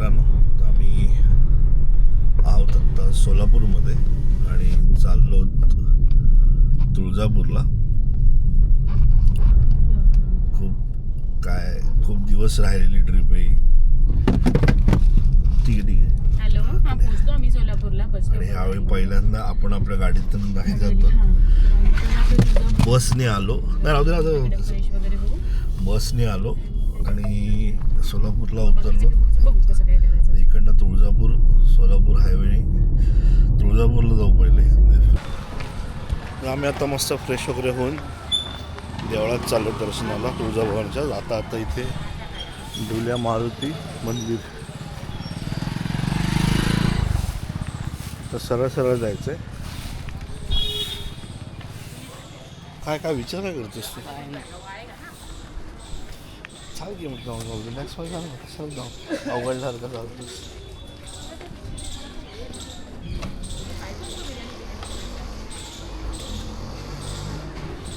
मित्रांनो, तर आम्ही आहोत आता सोलापूरमध्ये आणि चाललो तुळजापूरला. खूप दिवस राहिलेली ट्रिप आहे ही. ठीक आहे. हॅलो, हा पोहोचलो आम्ही सोलापूरला. आणि ह्यावेळी पहिल्यांदा आपण आपल्या गाडीतून नाही जातो, बसने आलो. बसने आलो आणि सोलापूरला उतरलो. इकडनं तुळजापूर सोलापूर हायवेने तुळजापूरला जाऊ पहिले. आम्ही आता मस्त फ्रेश वगैरे होऊन देवळात चाललो दर्शनाला तुळजाभवानीच्या. आता इथे डुल्या मारुती मंदिर. तर सरळ जायचं आहे. काय विचार काय करतोस तू? चाल की मग जाऊ रिलॅक्स व्हायला कशाला जाऊ अवघडल्यासारखं चालतोस.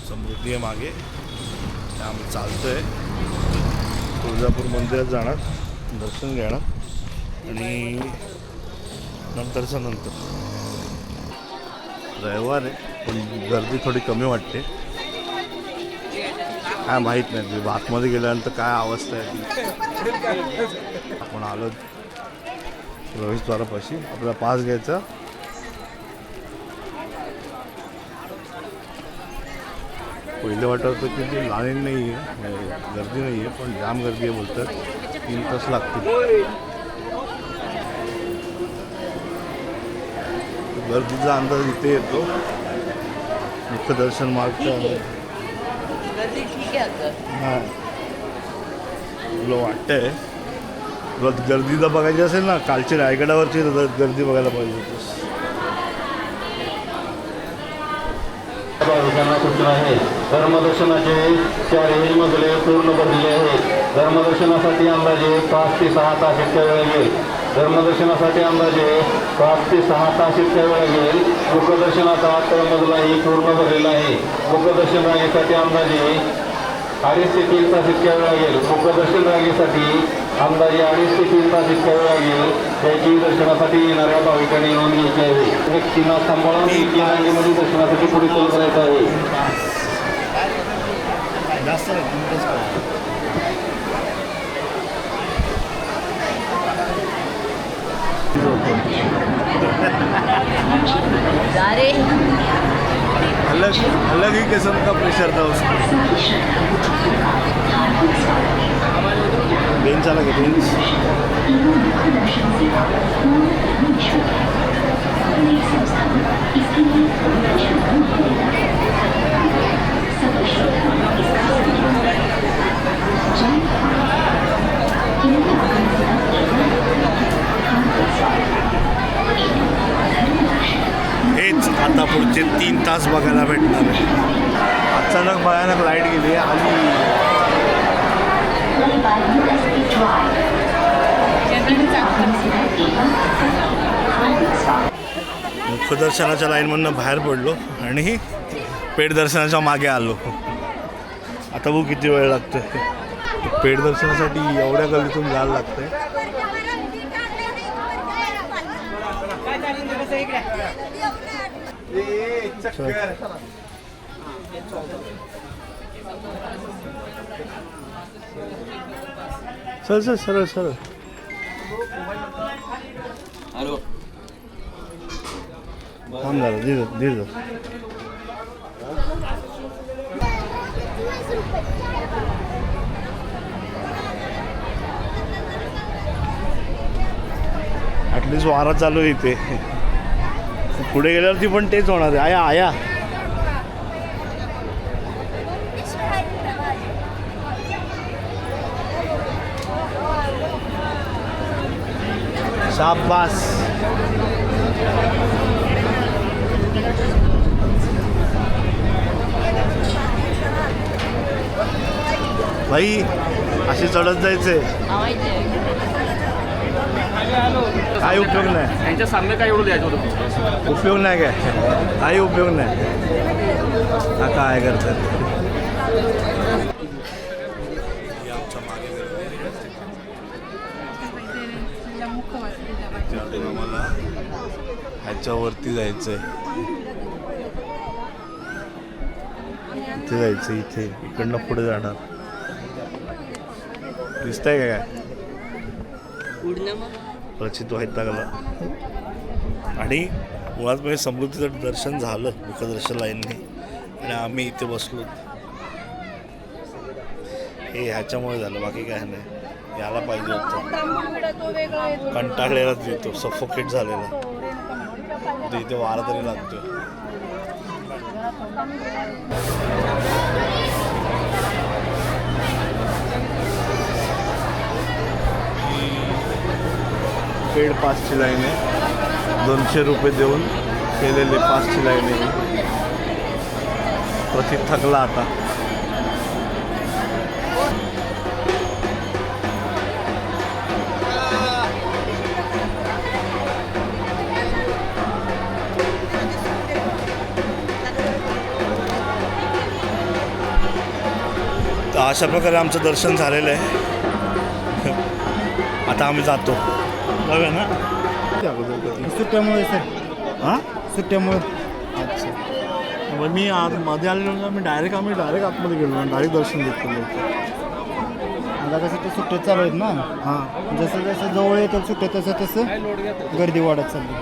समृद्धी आहे मागे. आम्ही चालतोय तुळजापूर मंदिरात जाणार, दर्शन घेणार आणि नंतर रविवार आहे पण गर्दी थोडी कमी वाटते. काय माहीत नाही आतमध्ये गेल्यानंतर काय अवस्था आहे. आपण आलो प्रवेशद्वारापाशी. आपल्याला पास घ्यायचा. पहिले वाटत होतं की ती लाईन नाही आहे, गर्दी नाही आहे, पण जाम गर्दी आहे बोलतात. 3 तास लागतील. गर्दीचा अंदाज इथे येतो. मुख्य दर्शन मार्गचं हां तुला वाटतंय. तुला गर्दी जर बघायची असेल ना, कालची रायगडावरची गर्दी बघायला पाहिजे होतीस. सूचना आहे. धर्मदर्शनाचे 4 मजले पूर्ण भरलेले आहेत. धर्मदर्शनासाठी अंदाजे 5 ते 6 तास इतक्या वेळ लागेल. धर्मदर्शनासाठी अंदाजे 5 ते 6 तास इतक्या वेळ लागेल. मुखदर्शनाचा तळमजलाही पूर्ण भरलेला आहे. मुखदर्शन रांगेसाठी अंदाजे 2.5 ते 3 तास इतक्या वेळ लागेल. मुखदर्शन रांगेसाठी अंदाजे 2.5 ते 3 तास इतक्या वेळ लागेल. त्याची दर्शनासाठी येणाऱ्या भाविकांनी नोंद घ्यायची आहे. व्यक्तींना सांभाळून या रांगेमध्ये दर्शनासाठी पुढे चालू करायचं आहे. अलग ही किस्म का प्रेशर था उसको. बेंच अलग है. बेंच हेच आता पुढचे 3 तास बघायला भेटणार आहे. अचानक भयानक लाईट गेली आणि मुखदर्शनाच्या लाईनमधनं बाहेर पडलो आणि पेट दर्शनाच्या मागे आलो. आता बघू किती वेळ लागतोय. पेट दर्शनासाठी एवढ्या गल्लीतून जायला लागतंय. सरळ थांब जरा धीर. ॲटलिस्ट वारा चालू आहे इथे. पुढे गेल्यावरती पण तेच होणार आहे. आया शाबास. भाई अशी चढत जायचंय. काही उपयोग नाही. यांच्या सामने काय एवढं द्यायचं होतं. उपयोग नाही काय. काही उपयोग नाही. हा काय करतात. इथे अजून आम्हाला ह्याच्यावरती जायचं आहे. इथे जायचं, इथे इकडनं पुढे जाणार. दिसतंय काय प्रचित व्हायला लागला. आणि मुळात म्हणजे समृद्धीचं दर्शन झालं मुखदर्शन लाईनने आणि आम्ही इथे बसलो. हे ह्याच्यामुळे झालं, बाकी काय नाही. याला पाहिजे होतं, कंटाळलेलाच येतो, सफोकेट झालेला. इथे वारा तरी लागतोय. पेड पासची लाईन आहे, 200 रुपये देऊन केलेले पासची लाईन आहे. प्रचित थकला आता. तर अशा प्रकारे आमचं दर्शन झालेलं आहे. आता आम्ही जातो. बघा ना सुट्ट्यामुळे सर. हां सुट्ट्यामुळे. अच्छा. मग मी आज मध्ये आलेलो ना, आम्ही डायरेक्ट आतमध्ये गेलो ना, डायरेक्ट दर्शन घेतलं. आता कसं ते सुट्ट्या चालू आहेत ना. हां, जसं जसं जवळ येतं सुट्ट्या तसं तसं गर्दी वाढत चालली.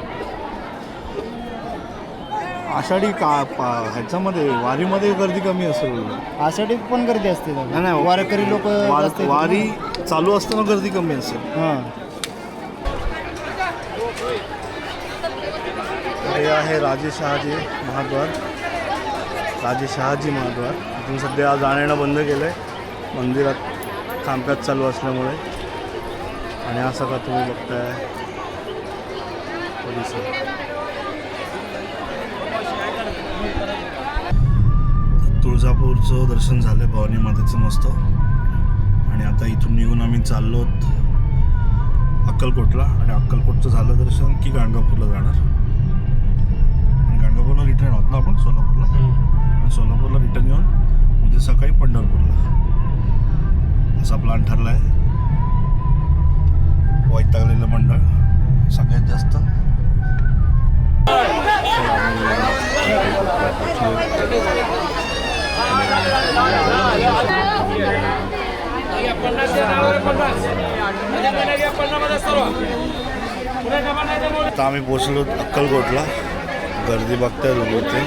आषाढी ह्याच्यामध्ये वारीमध्ये गर्दी कमी असेल. आषाढी पण गर्दी असते नाही, नाही. वारकरी लोक वारी चालू असताना गर्दी कमी असेल. हां. हे आहे राजे शहाजी महाद्वार. राजे शहाजी महाद्वार. इथून सध्या जाणं बंद केलं आहे मंदिरात कामकाज चालू असल्यामुळे. आणि असं का तुम्ही बघताय परिसर. तुळजापूरचं दर्शन झालं भवानी मातेचं मस्त. आणि आता इथून निघून आम्ही चाललो अक्कलकोटला. आणि अक्कलकोटचं झालं दर्शन की गाणगापूरला जाणार. आणि गाणगापूरला रिटर्न आहोत ना आपण सोलापूरला. आणि सोलापूरला रिटर्न येऊन उद्या सकाळी पंढरपूरला असा प्लॅन ठरला आहे. वैतागलेलं मंडळ सगळ्यात जास्त. आता आम्ही पोचलो अक्कलकोटला. गर्दी बघताय तुम्ही इथे.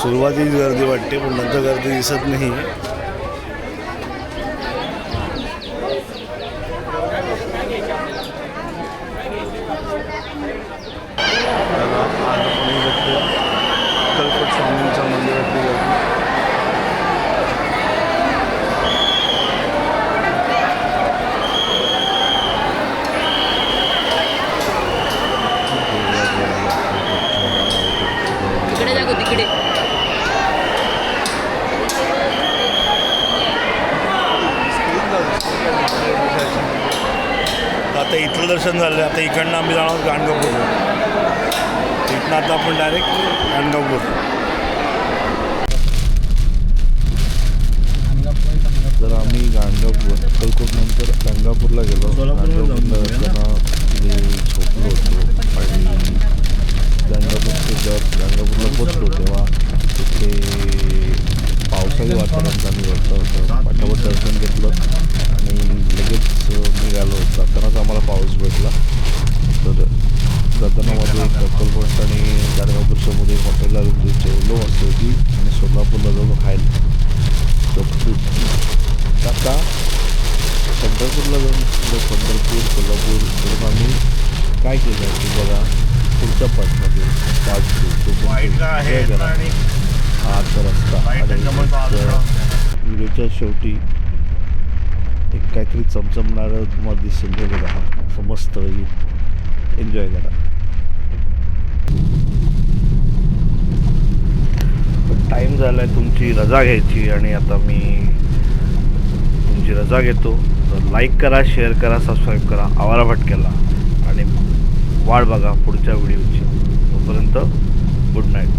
सुरुवातीच गर्दी वाटते पण नंतर गर्दी दिसत नाही. अक्कलकोट स्वामींच्या मंदिरातली गर्दी. तिकडे आता इथलं दर्शन झालं. आता इकडनं आम्ही जाणार गाणगापूर. इथनं आता आपण डायरेक्ट गाणगापूर. तर आम्ही अक्कलकोट नंतर गाणगापूरला गेलो. गाणगापूरला असताना तिथे झोपलो होतो. आणि गाणगापूरला पोचलो तेव्हा तिथे पावसाळी वातावरण चालू होतं. पाठावर दर्शन घेतलं आणि लगेच निघालो. जातानाच आम्हाला पाऊस भेटला. तर जाताना मध्ये अक्कलकोट आणि गाणगापूरच्या मध्ये हॉटेलला जेवलो होती आणि सोलापूरला जाऊन खायला. आता पंढरपूरला जाऊन पंढरपूर सोलापूर करून आम्ही काय केलं की बघा पुढच्या पार्टमध्ये हा आता रस्ता. व्हिडिओच्या शेवटी एक काहीतरी चमचमणारं तुम्हाला दिसेल. हे बघा असं मस्त एन्जॉय करा. पण टाईम झाला आहे तुमची रजा घ्यायची आणि आता मी तुमची रजा घेतो. तर लाईक करा, शेअर करा, सबस्क्राईब करा आवारा भटक्याला आणि वाट बघा पुढच्या व्हिडिओची. तोपर्यंत गुड नाईट.